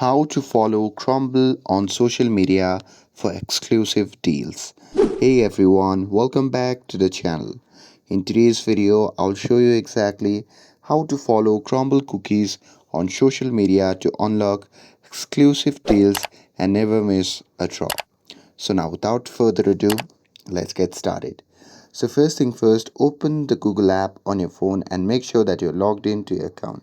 How to follow Crumbl on social media for exclusive deals. Hey everyone, welcome back to the channel. In today's video, I'll show you exactly how to follow Crumbl cookies on social media to unlock exclusive deals and never miss a drop. So now without further ado, let's get started. So first thing first, open the Google app on your phone and make sure that you're logged into your account.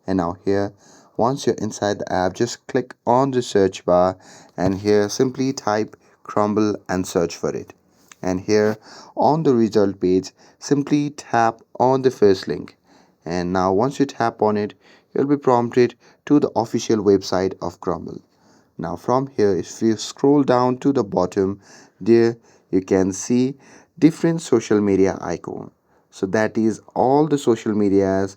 And now here, once you're inside the app, just click on the search bar and here simply type Crumbl and search for it. And here on the result page, simply tap on the first link. And now once you tap on it, you'll be prompted to the official website of Crumbl. Now from here, if you scroll down to the bottom, there you can see different social media icon. So that is all the social medias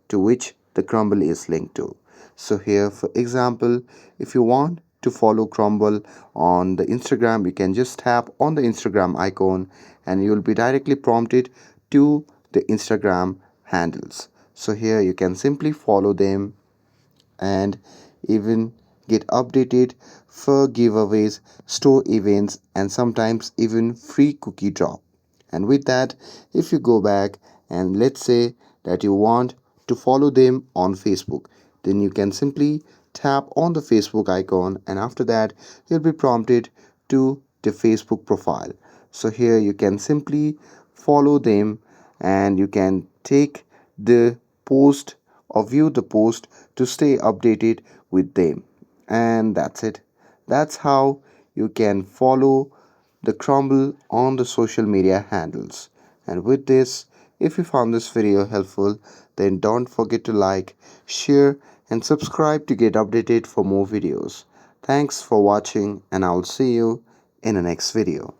to which the Crumbl is linked to. So here, for example, if you want to follow Crumbl on the Instagram, you can just tap on the Instagram icon and you will be directly prompted to the Instagram handles. So here you can simply follow them and even get updated for giveaways, store events, and sometimes even free cookie drop. And with that, if you go back and let's say that you want to follow them on Facebook, then you can simply tap on the Facebook icon and after that you'll be prompted to the Facebook profile. So here you can simply follow them and you can take the post or view the post to stay updated with them. And that's it. That's how you can follow the Crumbl on the social media handles. And with this, if you found this video helpful, then don't forget to like, share, and subscribe to get updated for more videos. Thanks for watching, and I'll see you in the next video.